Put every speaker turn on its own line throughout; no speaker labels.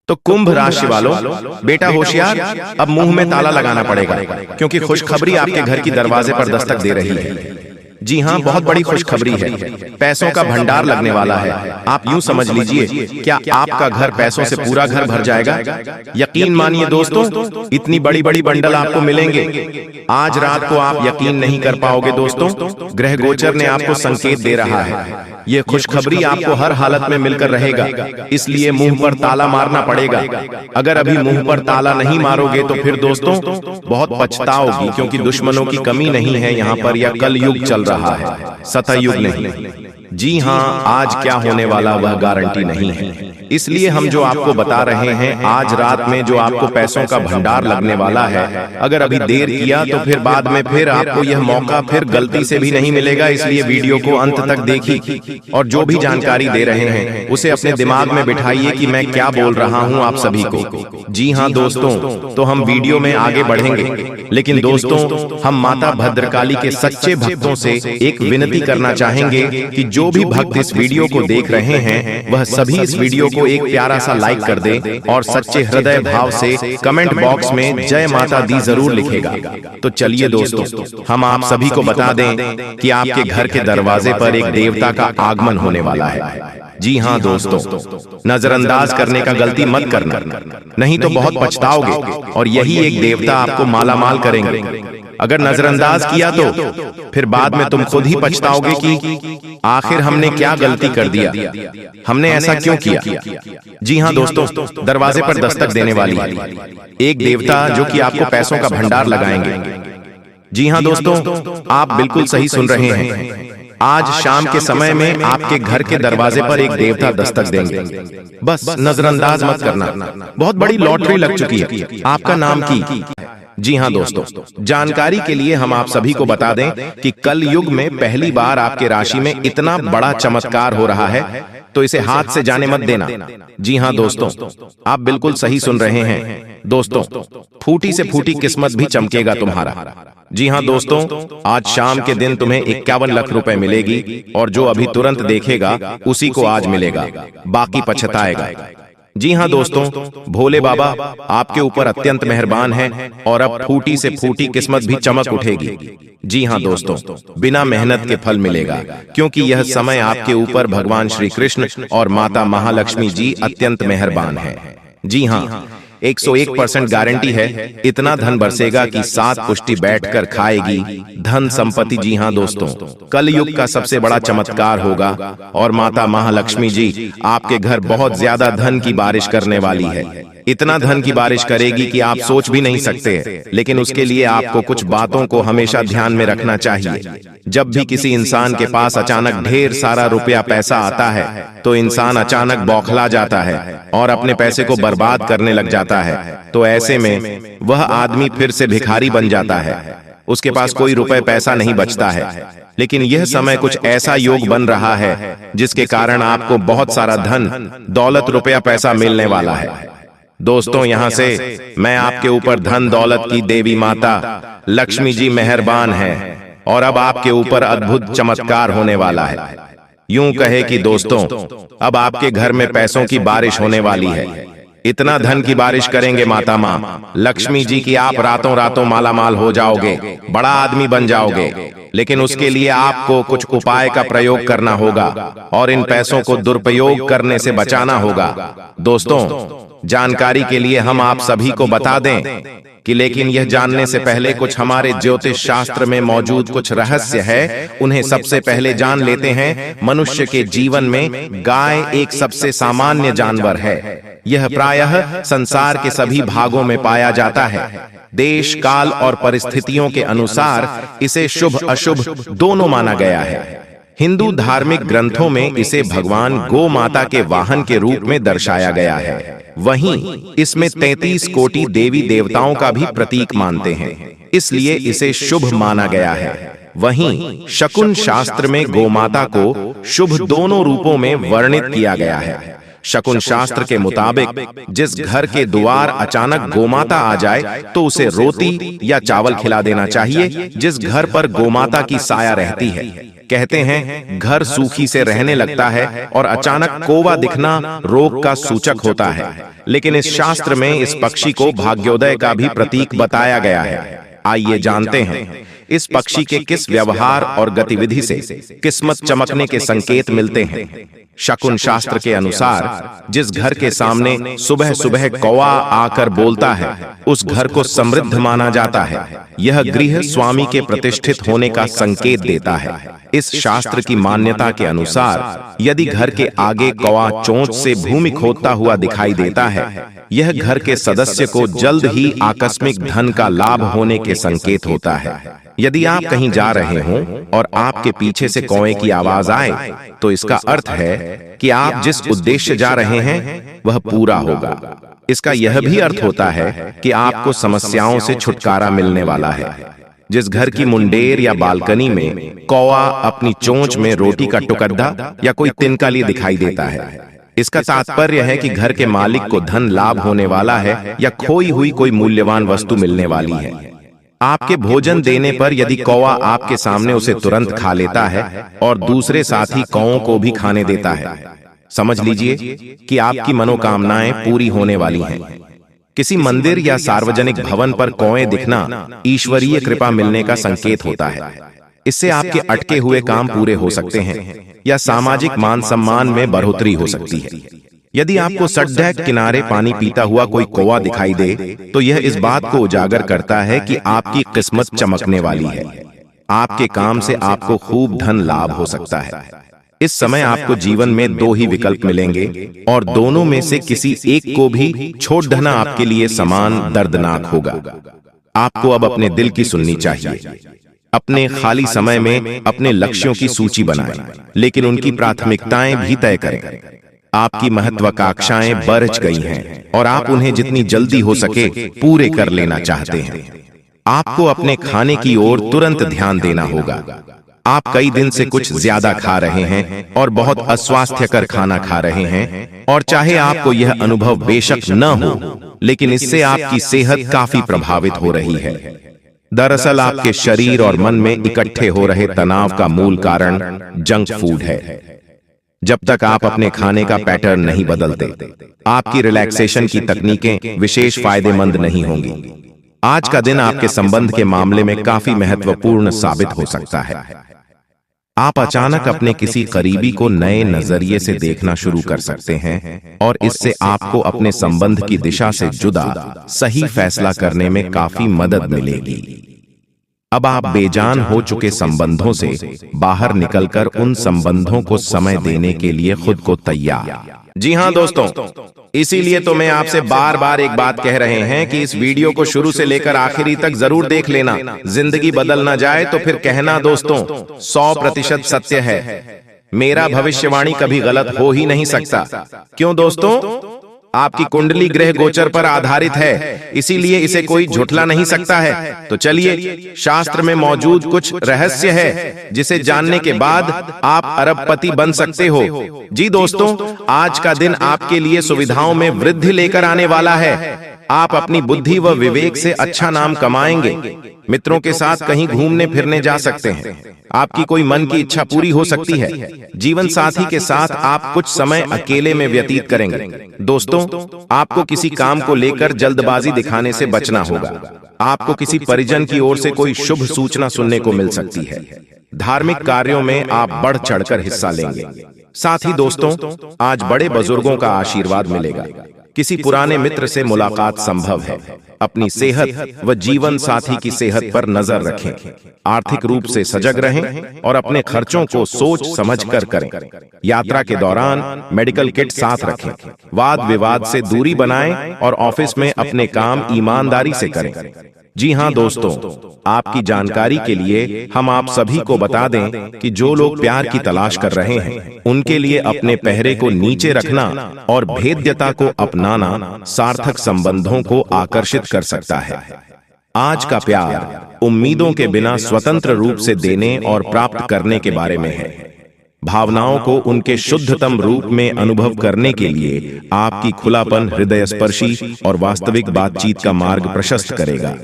तो कुंभ राशि वालों, बेटा होशियार, अब मुंह में ताला लगाना पड़ेगा क्योंकि खुशखबरी आपके घर की दरवाजे पर दस्तक दे रही है। जी हाँ, बहुत बड़ी खुशखबरी है। पैसों का भंडार लगने वाला है। आप यूं समझ लीजिए, क्या आपका घर पैसों से पूरा घर भर जाएगा। यकीन मानिए दोस्तों, इतनी बड़ी बड़ी बंडल आपको मिलेंगे। आज रात को आप यकीन नहीं कर पाओगे दोस्तों। ग्रह गोचर ने आपको संकेत दे रहा है। ये खुशखबरी आपको हर हालत में मिलकर रहेगा, इसलिए मुंह पर ताला मारना पड़ेगा। अगर अभी मुंह पर ताला नहीं मारोगे तो फिर दोस्तों बहुत पछताओगी, क्योंकि दुश्मनों की कमी नहीं है यहाँ पर। यह कल युग चल रहा है, सतयुग नहीं। जी हाँ, आज क्या होने वाला वह गारंटी नहीं है, इसलिए हम जो आपको बता रहे हैं, आज रात में जो आपको पैसों का भंडार लगने वाला है, अगर अभी देर किया तो फिर बाद में फिर आपको यह मौका फिर गलती से भी नहीं मिलेगा। इसलिए वीडियो को अंत तक देखिए और जो भी जानकारी दे रहे हैं उसे अपने दिमाग में बिठाइए कि मैं क्या बोल रहा हूं आप सभी को। जी हाँ दोस्तों, तो हम वीडियो में आगे बढ़ेंगे, लेकिन दोस्तों हम माता भद्रकाली के सच्चे भक्तों से एक विनती करना चाहेंगे कि जो भी भक्त इस वीडियो को देख रहे हैं वह सभी इस वीडियो को एक प्यारा सा लाइक कर दे और सच्चे हृदय भाव से कमेंट बॉक्स में जय माता दी जरूर लिखेगा। तो चलिए दोस्तों, हम आप सभी को बता दें कि आपके घर के दरवाजे पर एक देवता का आगमन होने वाला है। जी हाँ दोस्तों, नजरअंदाज करने का गलती मत करना, नहीं तो बहुत पछताओगे और यही एक देवता आपको मालामाल करेंगे। अगर नजरअंदाज किया तो फिर बाद में तुम खुद ही पछताओगे कि आखिर हमने क्या गलती कर दिया, हमने ऐसा क्यों किया। जी हाँ दोस्तों, दरवाजे पर दस्तक देने वाली है एक देवता जो कि आपको पैसों का भंडार लगाएंगे। जी हाँ दोस्तों, आप बिल्कुल सही सुन रहे हैं। आज शाम के समय में आपके घर के दरवाजे पर एक देवता दस्तक देंगे। बस नजरअंदाज मत करना, बहुत बड़ी लॉटरी लग चुकी है। आपका नाम की। जी हाँ दोस्तों, जानकारी के लिए हम आप सभी को बता दें कि कल युग में पहली बार आपके राशि में इतना बड़ा चमत्कार हो रहा है, तो इसे हाथ से जाने मत देना। जी हाँ दोस्तों, आप बिल्कुल सही सुन रहे हैं दोस्तों, फूटी से फूटी किस्मत भी चमकेगा तुम्हारा। जी हाँ दोस्तों, आज शाम के दिन तुम्हें 51 लाख रुपए मिलेगी और जो अभी तुरंत देखेगा उसी को आज मिलेगा, बाकी पछताएगा। जी हाँ दोस्तों, भोले बाबा आपके ऊपर अत्यंत मेहरबान हैं और अब फूटी से फूटी किस्मत भी चमक उठेगी। जी हाँ दोस्तों, बिना मेहनत के फल मिलेगा, क्योंकि यह समय आपके ऊपर भगवान श्री कृष्ण और माता महालक्ष्मी जी अत्यंत मेहरबान हैं। जी हाँ, 101% गारंटी है, इतना धन बरसेगा कि 7 पुष्टि बैठकर खाएगी धन संपत्ति। जी हाँ दोस्तों, कल युग का सबसे बड़ा चमत्कार होगा और माता महालक्ष्मी जी आपके घर बहुत ज्यादा धन की बारिश करने वाली है। इतना धन की बारिश करेगी कि आप सोच भी नहीं सकते। लेकिन उसके लिए आपको कुछ बातों को हमेशा ध्यान में रखना चाहिए। जब भी किसी इंसान के पास अचानक ढेर सारा रुपया पैसा आता है तो इंसान अचानक बौखला जाता है और अपने पैसे को बर्बाद करने लग जाता है। तो ऐसे में वह आदमी फिर से भिखारी बन जाता है, उसके पास कोई रुपए पैसा नहीं बचता है। लेकिन यह समय कुछ ऐसा योग बन रहा है जिसके कारण आपको बहुत सारा धन दौलत रुपया पैसा मिलने वाला है। दोस्तों, यहाँ से मैं आपके ऊपर धन दौलत की देवी माता लक्ष्मी जी मेहरबान है और अब आपके ऊपर अद्भुत चमत्कार होने वाला है। यूं कहे कि दोस्तों, अब आपके घर में पैसों की बारिश होने वाली है। इतना धन की बारिश करेंगे माता माँ लक्ष्मी जी की आप रातों रातों मालामाल हो जाओगे, बड़ा आदमी बन जाओगे। लेकिन उसके लिए आपको कुछ उपाय का प्रयोग करना होगा और इन पैसों को दुरुपयोग करने से बचाना होगा। दोस्तों, जानकारी के लिए हम आप सभी को बता दें कि लेकिन यह जानने से पहले कुछ हमारे ज्योतिष शास्त्र में मौजूद कुछ रहस्य है, उन्हें सबसे पहले जान लेते हैं। मनुष्य के जीवन में गाय एक सबसे सामान्य जानवर है। यह प्रायः संसार के सभी भागों में पाया जाता है। देश काल और परिस्थितियों के अनुसार इसे शुभ अशुभ दोनों माना गया है। हिंदू धार्मिक ग्रंथों में इसे भगवान गौ माता के वाहन के रूप में दर्शाया गया है। वहीं इसमें 33 कोटि देवी देवताओं का भी प्रतीक मानते हैं, इसलिए इसे शुभ माना गया है। वहीं शकुन शास्त्र में गौ माता को शुभ दोनों रूपों में वर्णित किया गया है। शकुन शास्त्र के मुताबिक जिस घर के द्वार अचानक गोमाता आ जाए तो उसे रोटी या चावल खिला देना चाहिए। जिस घर पर गोमाता की साया रहती है, कहते हैं घर सूखी से रहने लगता है और अचानक कौवा दिखना रोग का सूचक होता है। लेकिन इस शास्त्र में इस पक्षी को भाग्योदय का भी प्रतीक बताया गया है। आइए जानते हैं इस पक्षी के किस व्यवहार और गतिविधि से किस्मत चमकने के संकेत मिलते हैं। शकुन शास्त्र के अनुसार जिस घर के सामने सुबह सुबह कौवा आकर बोलता है, उस घर को समृद्ध माना जाता है। यह गृह स्वामी के प्रतिष्ठित होने का संकेत देता है। इस शास्त्र की मान्यता के अनुसार यदि घर के आगे कौवा चोंच से भूमि खोदता हुआ दिखाई देता है, यह घर के सदस्य को जल्द ही आकस्मिक धन का लाभ होने के संकेत होता है। यदि आप कहीं जा रहे हों और आपके पीछे से कौवे की आवाज आए, तो इसका अर्थ है कि आप जिस उद्देश्य जा रहे हैं वह पूरा होगा। इसका यह भी अर्थ होता है कि आपको समस्याओं से छुटकारा मिलने वाला है। जिस घर की मुंडेर या बालकनी में कौवा अपनी चोंच में रोटी का टुकड़ा या कोई तिनका लिए दिखाई देता है, इसका तात्पर्य है कि घर के मालिक को धन लाभ होने वाला है या खोई हुई कोई मूल्यवान वस्तु मिलने वाली है। आपके भोजन देने पर यदि कौवा आपके सामने उसे तुरंत खा लेता है और दूसरे साथी कौवों को भी खाने देता है, समझ लीजिए कि आपकी मनोकामनाएं पूरी होने वाली हैं। किसी मंदिर या सार्वजनिक भवन पर कौवे दिखना ईश्वरीय कृपा मिलने का संकेत होता है। इससे आपके अटके हुए काम पूरे हो सकते हैं या सामाजिक मान सम्मान में बढ़ोतरी हो सकती है। यदि आपको सड़क किनारे पानी पीता हुआ कोई कौवा दिखाई दे, तो यह इस बात को उजागर करता है कि आपकी किस्मत चमकने वाली है। आपके काम से आपको खूब धन लाभ हो सकता है। इस समय आपको जीवन में दो ही विकल्प मिलेंगे और दोनों में से किसी एक को भी छोड़ देना आपके लिए समान दर्दनाक होगा। आपको अब अपने दिल की सुननी चाहिए। अपने खाली समय में अपने लक्ष्यों की सूची बनाएं, लेकिन उनकी प्राथमिकताएं भी तय करें। आपकी महत्वाकांक्षाएं बढ़ गई हैं और आप उन्हें जितनी जल्दी हो सके पूरे कर लेना चाहते हैं। आपको अपने खाने की ओर तुरंत ध्यान देना होगा। आप कई दिन से कुछ ज्यादा खा रहे हैं और बहुत अस्वास्थ्यकर खाना खा रहे हैं, और चाहे आपको यह अनुभव बेशक न हो, लेकिन इससे आपकी सेहत काफी प्रभावित हो रही है। दरअसल आपके शरीर और मन में इकट्ठे हो रहे तनाव का मूल कारण जंक फूड है। जब तक आप अपने खाने का पैटर्न नहीं बदलते, आपकी रिलैक्सेशन की तकनीकें विशेष फायदेमंद नहीं होंगी। आज का दिन आपके संबंध के मामले में काफी महत्वपूर्ण साबित हो सकता है। आप अचानक अपने किसी करीबी को नए नजरिए से देखना शुरू कर सकते हैं और इससे आपको अपने संबंध की दिशा से जुदा सही फैसला करने में काफी मदद मिलेगी। अब आप बेजान हो चुके संबंधों से बाहर निकलकर उन संबंधों को समय देने के लिए खुद को तैयार। जी हाँ दोस्तों, इसीलिए तो मैं आपसे बार बार एक बात कह रहे हैं कि इस वीडियो को शुरू से लेकर आखिरी तक जरूर देख लेना। जिंदगी बदल ना जाए तो फिर कहना दोस्तों 100% सत्य है। मेरा भविष्यवाणी कभी गलत हो ही नहीं सकता। क्यों दोस्तों? आपकी कुंडली ग्रह गोचर पर आधारित है, इसीलिए इसे कोई झुठला नहीं सकता है। तो चलिए, शास्त्र में मौजूद कुछ रहस्य है जिसे जानने के बाद आप अरबपति बन सकते हो। जी दोस्तों, आज का दिन आपके लिए सुविधाओं में वृद्धि लेकर आने वाला है। आप अपनी बुद्धि व विवेक से अच्छा नाम कमाएंगे। मित्रों के साथ कहीं घूमने फिरने जा सकते हैं। आपकी कोई मन की इच्छा पूरी हो सकती है। जीवन साथी के साथ आप कुछ समय अकेले में व्यतीत करेंगे। दोस्तों, आपको किसी काम को लेकर जल्दबाजी दिखाने से बचना होगा। आपको किसी परिजन की ओर से कोई शुभ सूचना सुनने को मिल सकती है। धार्मिक कार्यों में आप बढ़ चढ़कर हिस्सा लेंगे। साथ ही दोस्तों, आज बड़े बुजुर्गों का आशीर्वाद मिलेगा। किसी पुराने मित्र से मुलाकात संभव है। अपनी सेहत व जीवन साथी की सेहत पर नजर रखें। आर्थिक रूप से सजग रहें और अपने खर्चों को सोच समझकर करें। यात्रा के दौरान मेडिकल किट साथ रखें। वाद विवाद से दूरी बनाएं और ऑफिस में अपने काम ईमानदारी से करें। जी हाँ दोस्तों, आपकी जानकारी के लिए हम आप सभी को बता दें कि जो लोग प्यार की तलाश कर रहे हैं, उनके लिए अपने पहरे को नीचे रखना और भेद्यता को अपनाना सार्थक संबंधों को आकर्षित कर सकता है। आज का प्यार उम्मीदों के बिना स्वतंत्र रूप से देने और प्राप्त करने के बारे में है। भावनाओं को उनके शुद्धतम रूप में अनुभव करने के लिए आपकी खुलापन हृदय स्पर्शी और वास्तविक बातचीत का मार्ग प्रशस्त करेगा।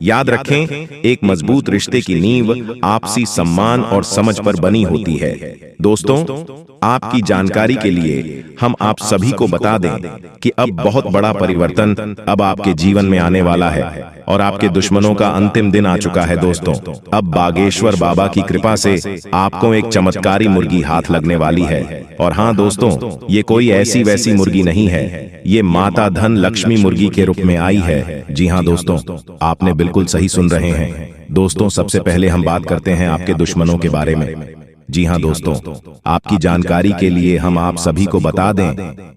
याद रखें, एक मजबूत रिश्ते की नींव आपसी सम्मान और समझ पर बनी होती है। दोस्तों, आपकी जानकारी के लिए हम आप सभी को बता दें कि अब बहुत बड़ा परिवर्तन अब आपके जीवन में आने वाला है और आपके दुश्मनों का अंतिम दिन आ चुका है। दोस्तों, अब बागेश्वर बाबा की कृपा से आपको एक चमत्कारी मुर्गी हाथ लगने वाली है। और हाँ दोस्तों, ये कोई ऐसी वैसी मुर्गी नहीं है, ये माता धन लक्ष्मी मुर्गी के रूप में आई है। जी हाँ दोस्तों, आपने बिल्कुल सही सुन रहे हैं। दोस्तों, सबसे पहले हम बात करते हैं आपके दुश्मनों के बारे में। जी हाँ दोस्तों, आपकी जानकारी के लिए हम आप सभी को बता दें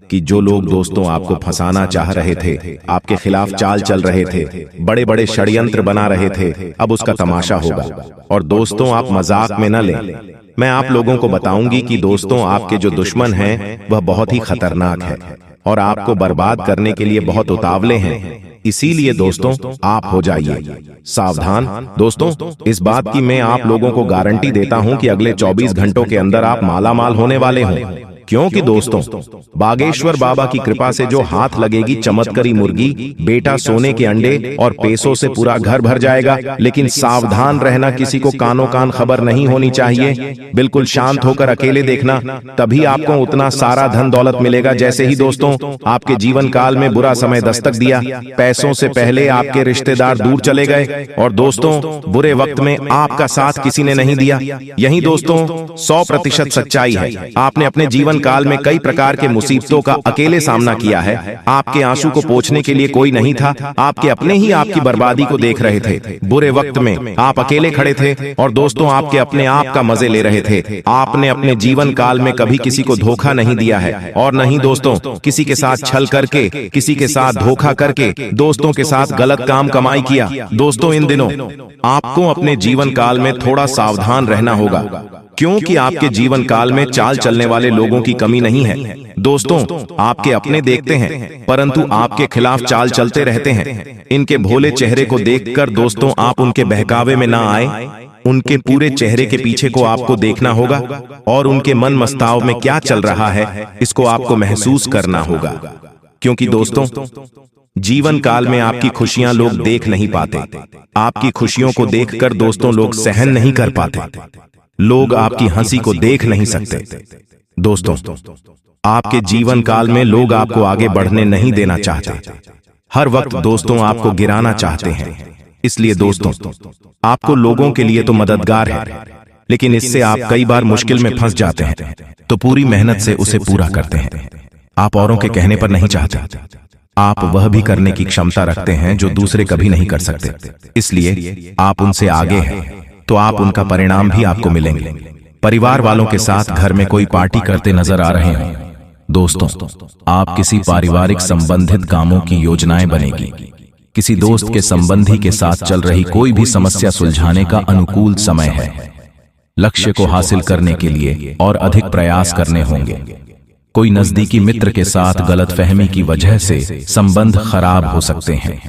कि जो लोग दोस्तों आपको फंसाना चाह रहे थे, आपके खिलाफ चाल चल रहे थे, बड़े बड़े षड्यंत्र बना रहे थे, अब उसका तमाशा होगा। और दोस्तों, आप मजाक में न लें। मैं आप लोगों को बताऊंगी कि दोस्तों, आपके जो दुश्मन हैं वह बहुत ही खतरनाक है और आपको बर्बाद करने के लिए बहुत उतावले हैं। इसीलिए दोस्तों, आप हो जाइए सावधान। दोस्तों, इस बात की मैं आप लोगों को गारंटी देता हूं कि अगले 24 घंटों के अंदर आप मालामाल होने वाले हों, क्योंकि दोस्तों, बागेश्वर बाबा की कृपा से जो हाथ लगेगी चमत्कारी मुर्गी, बेटा सोने के अंडे और पैसों से पूरा घर भर जाएगा। लेकिन सावधान रहना, किसी को कानों कान खबर नहीं होनी चाहिए। बिल्कुल शांत होकर अकेले देखना, तभी आपको उतना सारा धन दौलत मिलेगा। जैसे ही दोस्तों आपके जीवन काल में बुरा समय दस्तक दिया, पैसों से पहले आपके रिश्तेदार दूर चले गए और दोस्तों बुरे वक्त में आपका साथ किसी ने नहीं दिया। यही दोस्तों 100% सच्चाई है। आपने अपने जीवन काल में कई प्रकार के मुसीबतों का अकेले सामना किया है। आपके आंसू को पोंछने के लिए कोई नहीं था, आपके अपने ही आपकी बर्बादी को देख रहे थे। बुरे वक्त में आप अकेले खड़े थे और दोस्तों आपके अपने आप का मजे ले रहे थे। आपने अपने जीवन काल में कभी किसी को धोखा नहीं दिया है और नहीं दोस्तों किसी के साथ छल करके, किसी के साथ धोखा करके, दोस्तों के साथ गलत काम कमाई किया। दोस्तों, इन दिनों आपको अपने जीवन काल में थोड़ा सावधान रहना होगा, क्योंकि आपके जीवन काल में चाल चलने वाले लोगों की कमी नहीं है। दोस्तों, आपके अपने देखते हैं परंतु आपके खिलाफ चाल चलते रहते हैं। इनके भोले चेहरे को देखकर दोस्तों आप उनके बहकावे में ना आए। उनके पूरे चेहरे के पीछे को आपको देखना होगा और उनके मन मस्ताव में क्या चल रहा है इसको आपको महसूस करना होगा। क्योंकि दोस्तों, जीवन काल में आपकी खुशियां लोग देख नहीं पाते। आपकी खुशियों को देखकर दोस्तों लोग सहन नहीं कर पाते। लोग आपकी हंसी को देख नहीं सकते। दोस्तों, आपके जीवन काल में लोग आपको आगे बढ़ने नहीं देना चाहते। हर वक्त दोस्तों आपको गिराना चाहते हैं। इसलिए दोस्तों, आपको लोगों के लिए तो मददगार है, लेकिन इससे आप कई बार मुश्किल में फंस जाते हैं, तो पूरी मेहनत से उसे पूरा करते हैं। आप औरों के कहने पर नहीं चाहते। आप वह भी करने की क्षमता रखते हैं जो दूसरे कभी नहीं कर सकते। इसलिए आप उनसे आगे हैं, तो आप उनका परिणाम भी आपको मिलेंगे। परिवार वालों के साथ घर में कोई पार्टी करते नजर आ रहे हैं। दोस्तों, आप किसी पारिवारिक संबंधित कामों की योजनाएं बनेगी। किसी दोस्त के संबंधी के साथ चल रही कोई भी समस्या सुलझाने का अनुकूल समय है। लक्ष्य को हासिल करने के लिए और अधिक प्रयास करने होंगे। कोई नजदीकी मित्र के साथ गलतफहमी की वजह से संबंध खराब हो सकते हैं।